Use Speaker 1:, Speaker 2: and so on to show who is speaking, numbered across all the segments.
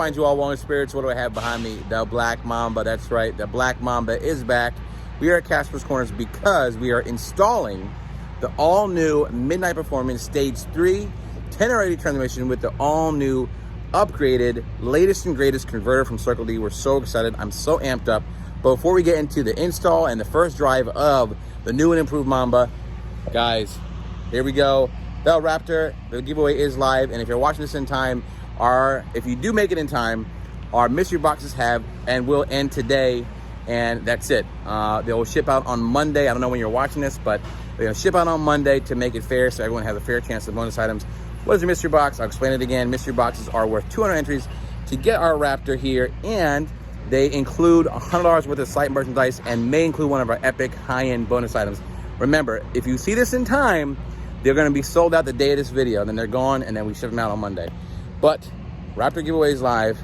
Speaker 1: find you all, Wellness Spirits? What do I have behind me? The Black Mamba. That's right. The Black Mamba is back. We are at Casper's Corners because we are installing the all-new Midnight Performance Stage 3 1080 transmission with the all-new, upgraded, latest and greatest converter from Circle D. We're so excited. I'm so amped up. But before we get into the install and the first drive of the new and improved Mamba, guys, here we go. Bell Raptor, the giveaway is live. And if you're watching this in time, if you do make it in time, our mystery boxes have and will end today. And that's it. They will ship out on Monday. I don't know when you're watching this, but they're gonna ship out on Monday to make it fair so everyone has a fair chance of bonus items. What is a mystery box? I'll explain it again. Mystery boxes are worth 200 entries to get our Raptor here, and they include $100 worth of site merchandise and may include one of our epic high-end bonus items. Remember, if you see this in time, they're gonna be sold out the day of this video, and then they're gone, and then we ship them out on Monday. But Raptor giveaway is live,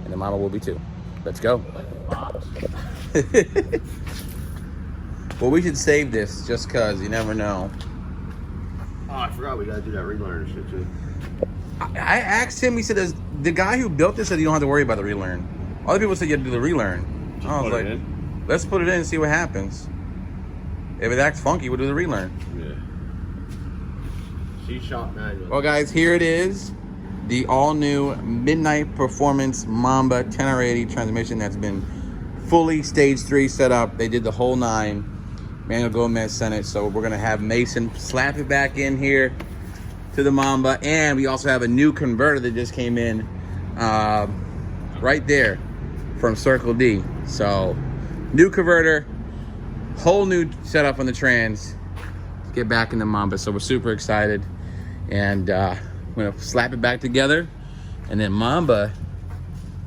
Speaker 1: and the Mama will be too. Let's go. Well, we should save this just cause you never know.
Speaker 2: Oh, I forgot we gotta do that relearn shit too.
Speaker 1: I asked him, he said, the guy who built this said you don't have to worry about the relearn. Other people said you have to do the relearn. I was like, let's put it in and see what happens. If it acts funky, we'll do the relearn.
Speaker 2: Yeah. C-Shop 9.
Speaker 1: Well, guys, here it is. The all-new Midnight Performance Mamba 1080 transmission that's been fully Stage 3 set up. They did the whole 9. Manuel Gomez sent it, so we're gonna have Mason slap it back in here to the Mamba, and we also have a new converter that just came in right there from Circle D. So new converter, whole new setup on the trans to get back in the Mamba. So we're super excited, and we're gonna slap it back together, and then Mamba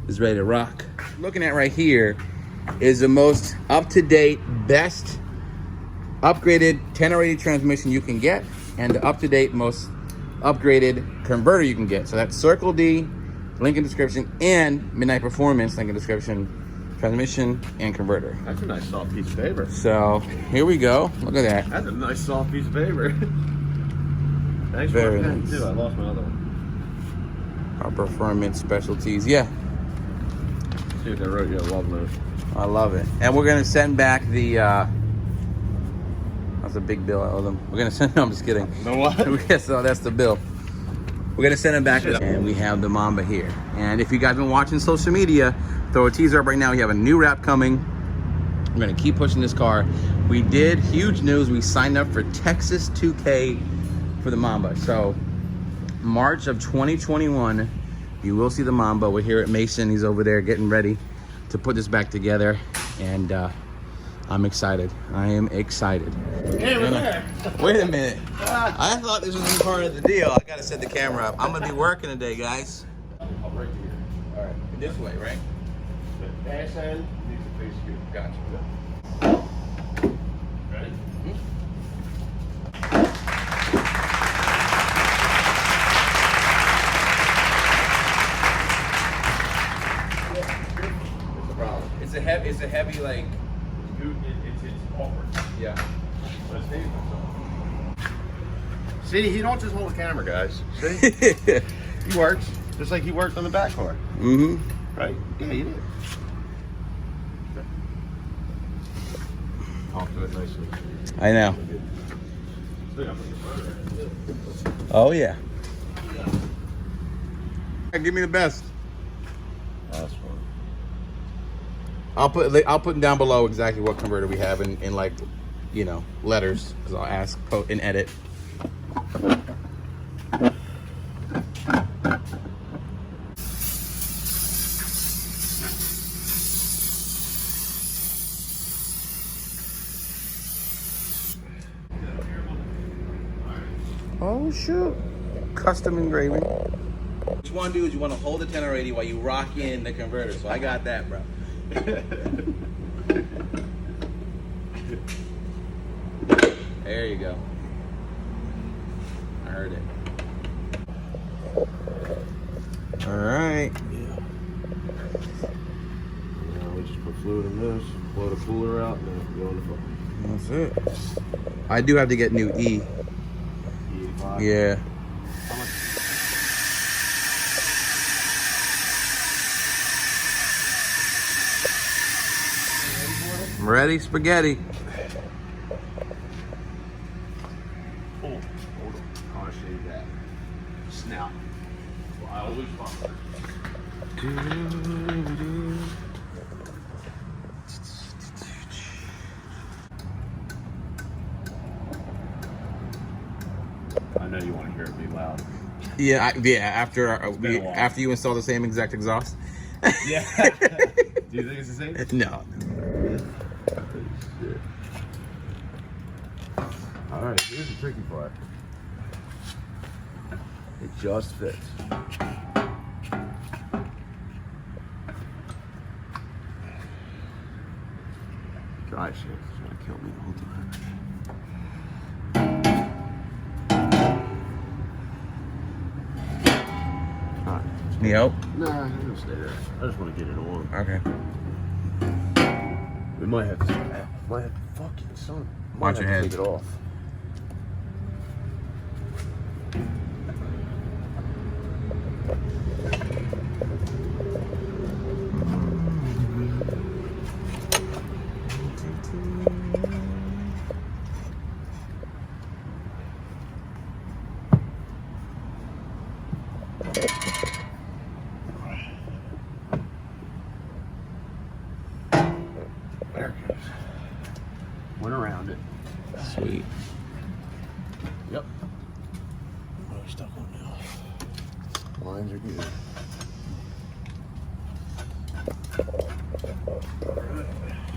Speaker 1: is ready to rock. Looking at right here is the most up-to-date, best upgraded 1080 transmission you can get, and the up-to-date, most upgraded converter you can get. So that's Circle D, link in description, and Midnight Performance, link in description, transmission and converter.
Speaker 2: That's a nice soft piece of paper.
Speaker 1: So here we go. Look at that.
Speaker 2: That's a nice soft piece of paper. Thanks
Speaker 1: Very
Speaker 2: for
Speaker 1: nice.
Speaker 2: that too. I lost my other one.
Speaker 1: Our Performance Specialties. Yeah,
Speaker 2: See what they wrote you. I love those.
Speaker 1: I love it. And we're gonna send back the that's a big bill I owe them. We're gonna send, no, I'm just kidding.
Speaker 2: No what?
Speaker 1: Yes, so that's the bill. We're gonna send it back, and we have the Mamba here. And if you guys been watching social media, throw a teaser up right now. We have a new wrap coming. We're gonna keep pushing this car. We did huge news. We signed up for Texas 2K for the Mamba. So March of 2021, you will see the Mamba. We're here at Mason. He's over there getting ready to put this back together, and I'm excited. I am excited.
Speaker 2: Hey, we're there.
Speaker 1: Wait a minute. I thought this was part of the deal. I gotta set the camera up. I'm gonna be working today, guys.
Speaker 2: I'll break you here.
Speaker 1: All right, this way, right?
Speaker 2: The dash end needs to face you.
Speaker 1: Gotcha.
Speaker 2: Ready? It's a problem.
Speaker 1: It's a heavy like.
Speaker 2: It's awkward.
Speaker 1: Yeah.
Speaker 2: But it's safe. See, he don't just hold the camera, guys. See? He works just like he worked on the back car.
Speaker 1: Mm-hmm.
Speaker 2: Right? Yeah, you did. Talk to it nicely.
Speaker 1: I know. Oh yeah. Give me the best.
Speaker 2: That's fun.
Speaker 1: I'll put down below exactly what converter we have in like, you know, letters, because I'll ask and edit. Oh shoot! Custom engraving. What you want to do is you want to hold the 1080 while you rock in the converter. So I got that, bro. There you go. I heard it. All right.
Speaker 2: Yeah. Now we just put fluid in this, blow the cooler out, and then go in the phone.
Speaker 1: That's it. I do have to get new E.
Speaker 2: E85.
Speaker 1: Yeah.
Speaker 2: How much?
Speaker 1: I'm ready, spaghetti.
Speaker 2: Oh, hold on. I want to show you that snout. Well, I always follow. I know you want to hear it be loud.
Speaker 1: Yeah, after
Speaker 2: been a while.
Speaker 1: after you install the same exact exhaust.
Speaker 2: Yeah. Do you think it's the same?
Speaker 1: No.
Speaker 2: All right, here's the tricky part. It just fits. Gosh, it's trying to kill me the whole time. All right.
Speaker 1: Yep.
Speaker 2: Nah, I'm gonna stay there. I just want to get it on.
Speaker 1: Okay.
Speaker 2: We might have to. Fucking son.
Speaker 1: Watch your head.
Speaker 2: Take it off. There it goes. Went around it.
Speaker 1: Sweet.
Speaker 2: Yep. Oh, we're stuck on now. Lines are good.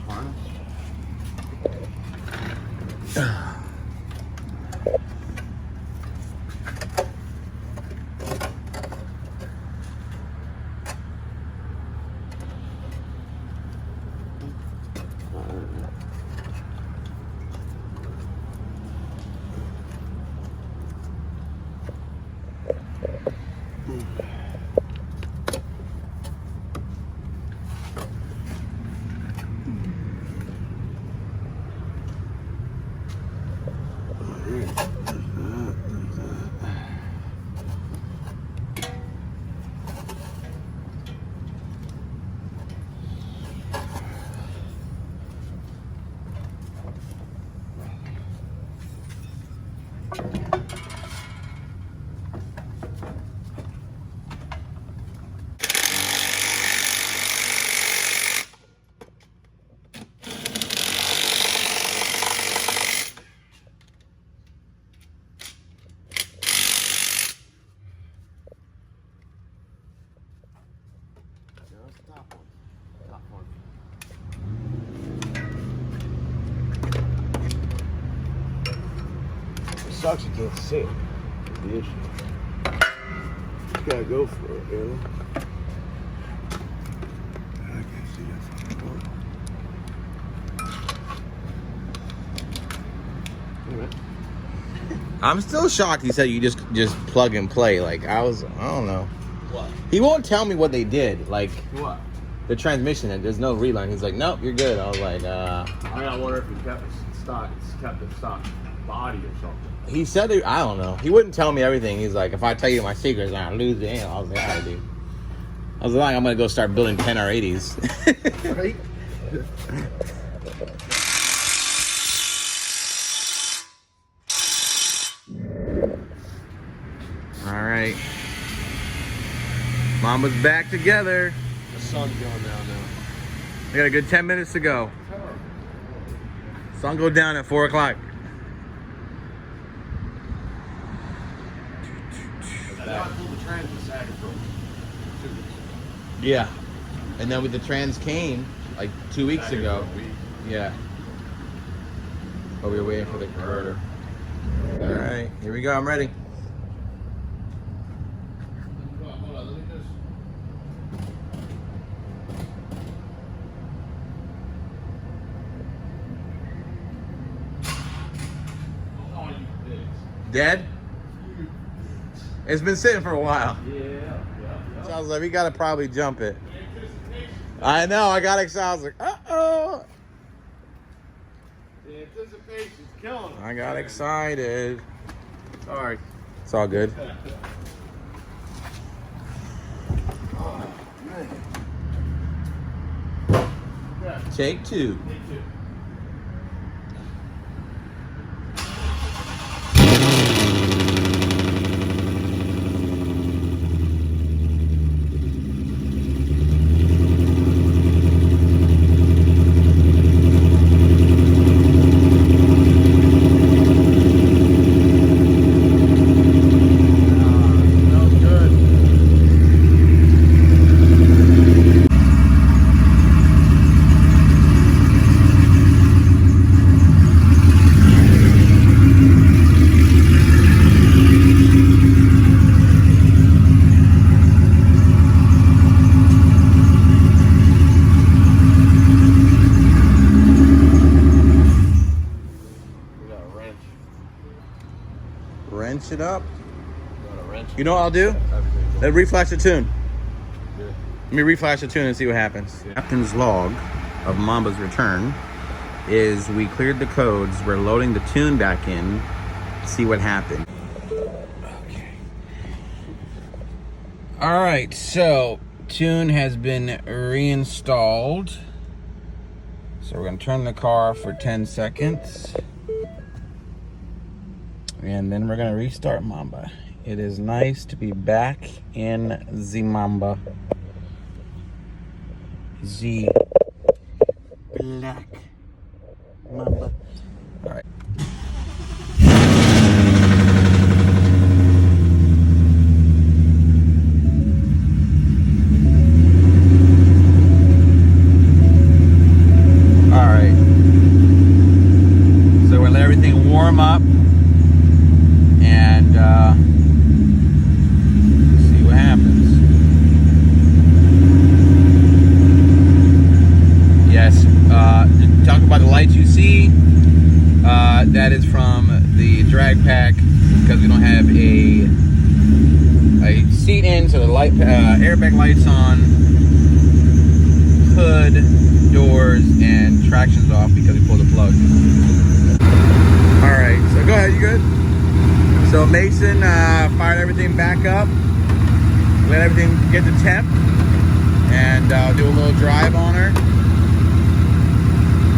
Speaker 2: Harness. Top one. Top one. It sucks you can't see it. That's the issue. Just gotta go for it, you know? I can't see that fucking one. Hey, man.
Speaker 1: I'm still shocked he said you just plug and play. Like, I don't know.
Speaker 2: What?
Speaker 1: He won't tell me what they did. Like,
Speaker 2: What?
Speaker 1: the transmission, and there's no reline. He's like, nope, you're good. I was like,
Speaker 2: I wonder if he kept it stock. It's kept it stock body or something.
Speaker 1: he said it, I don't know. He wouldn't tell me everything. He's like, if I tell you my secrets, I lose it. I was like, all right, dude. I was like, I'm gonna go start building 10 R80s.
Speaker 2: Right?
Speaker 1: All right. Mama's back together.
Speaker 2: The sun's going down now.
Speaker 1: I got a good 10 minutes to go. Sun go down at 4 o'clock. Yeah. And then with the trans came like 2 weeks ago. Yeah. But we were waiting for the converter. All right, here we go. I'm ready.
Speaker 2: Hold on, let me just. Oh, you pigs.
Speaker 1: Dead? It's been sitting for a while.
Speaker 2: Yeah.
Speaker 1: So I was like, we gotta probably jump it. I know, I got excited. I was like, uh-oh.
Speaker 2: The anticipation's killing us.
Speaker 1: I got excited.
Speaker 2: Sorry.
Speaker 1: It's all good.
Speaker 2: Oh, man.
Speaker 1: Take two.
Speaker 2: Me too.
Speaker 1: flash it up.
Speaker 2: Got a wrench.
Speaker 1: You know what I'll do?
Speaker 2: Everything's
Speaker 1: Let's reflash the tune.
Speaker 2: Yeah.
Speaker 1: Let me reflash the tune and see what happens.
Speaker 2: Yeah.
Speaker 1: Captain's log of Mamba's return is we cleared the codes. We're loading the tune back in. See what happened. Okay. All right, so tune has been reinstalled. So we're gonna turn the car off for 10 seconds. And then we're gonna restart Mamba. It is nice to be back in the Mamba. The black Mamba. All right. All right. So we'll let everything warm up and see what happens. Yes, talk about the lights you see. That is from the drag pack because we don't have a seat in, so the light airbag lights on, hood, doors, and traction's off because we pulled the plug. All right, so go ahead, you good? So Mason fired everything back up, let everything get to temp, and do a little drive on her.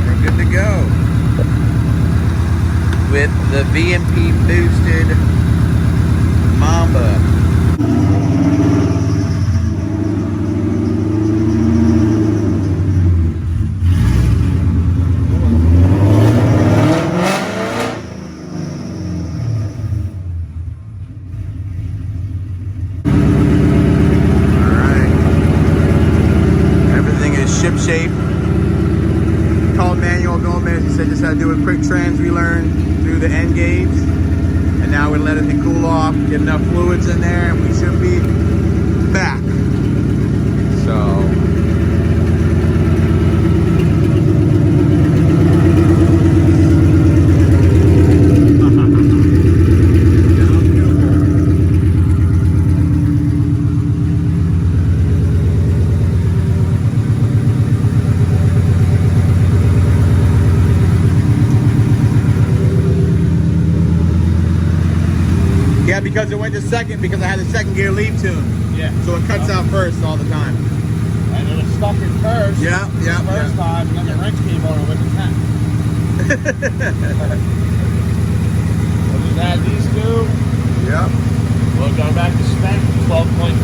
Speaker 1: We're good to go with the VMP boosted Mamba. Ship-shape. Called Manuel Gomez. He said just had to do a quick trans relearn through the end gauge. And now we're letting it cool off, get enough fluids in there, and we should be back. So because it went to second because I had a second gear lead tune. Yeah. So it cuts out first all the time.
Speaker 2: And it was stuck in first.
Speaker 1: Yeah.
Speaker 2: First time, and then the wrench came on and went to 10. We'll just add these two.
Speaker 1: Yeah.
Speaker 2: We'll go back to spec 12.5,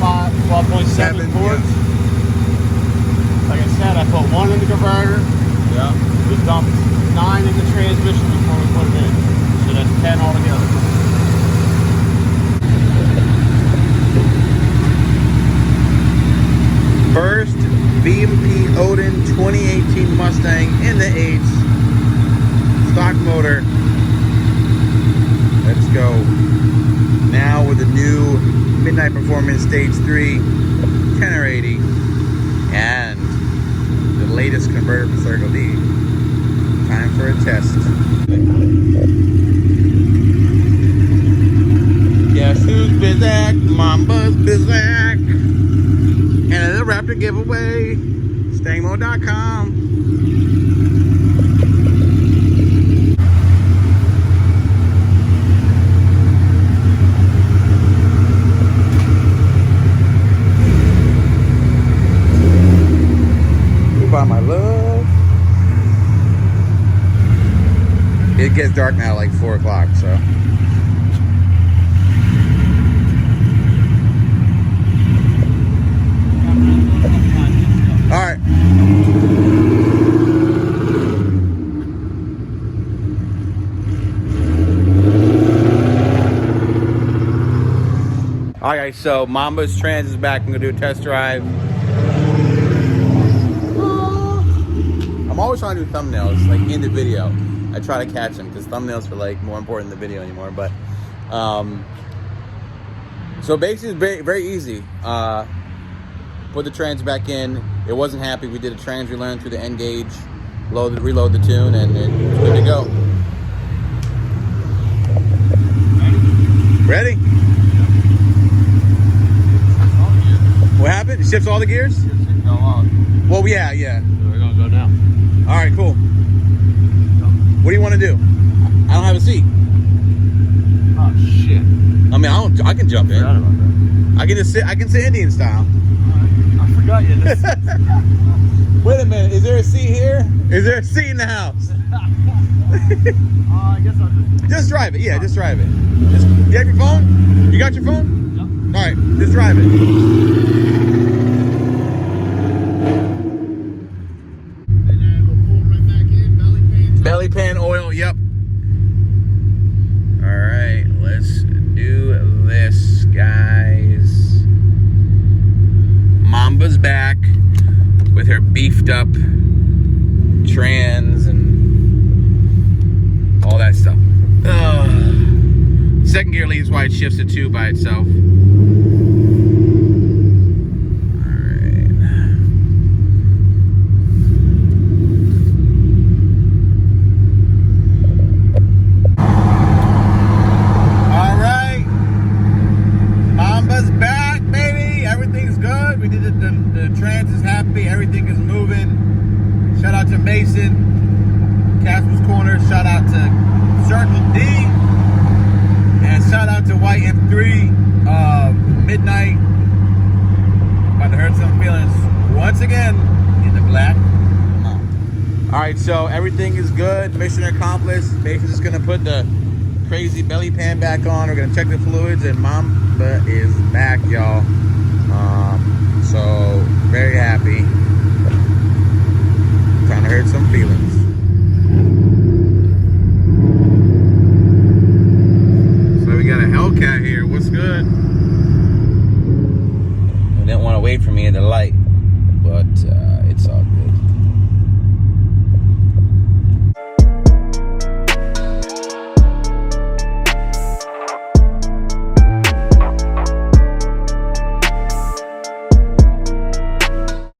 Speaker 2: 12.7 quarts.
Speaker 1: Yeah.
Speaker 2: Like I said, I put 1 in the converter.
Speaker 1: Yeah.
Speaker 2: We dumped 9 in the transmission before we put it in. So that's 10 altogether.
Speaker 1: First VMP Odin 2018 Mustang in the 8s. Stock motor. Let's go. Now with the new Midnight Performance Stage 3 1080 and the latest converter for Circle D. Time for a test. Guess who's back? Mamba's back. And the Raptor giveaway, StangMode.com. Goodbye, my love. It gets dark now, like 4 o'clock, so. All right. All right, so Mamba's Trans is back. I'm gonna do a test drive. I'm always trying to do thumbnails, like in the video. I try to catch them because thumbnails are like more important than the video anymore. But so basically, it's very, very easy. Put the trans back in. It wasn't happy. We did a trans relearn through the end gauge, reload the tune, and it's good to go. Ready? What happened? It shifts all the gears? Well, yeah.
Speaker 2: We're gonna go now.
Speaker 1: All right, cool. What do you want to do? I don't have a seat.
Speaker 2: Oh shit!
Speaker 1: I mean, I can jump in.
Speaker 2: Forgot about that.
Speaker 1: I can just sit. I can sit Indian style.
Speaker 2: I forgot you.
Speaker 1: Wait a minute. Is there a seat here? Is there a seat in the house?
Speaker 2: I guess I'll
Speaker 1: Just drive it. Yeah, just drive it. Just, you have your phone? You got your phone?
Speaker 2: Yep.
Speaker 1: All right, just drive it. Belly pan oil, yep. All right, let's do this, guys. Mamba's back with her beefed up trans and all that stuff. Second gear leads why it shifts to 2 by itself. The trans is happy, everything is moving. Shout out to Mason, Casper's Corner, shout out to Circle D, and shout out to White M3, Midnight. About to hurt some feelings once again in the black. Alright, so everything is good, mission accomplished. Mason's just gonna put the crazy belly pan back on. We're gonna check the fluids, and Mamba is back, y'all. So very happy. Trying to hurt some feelings. So we got a Hellcat here. What's good? They didn't want to wait for me at the light, but it's all good.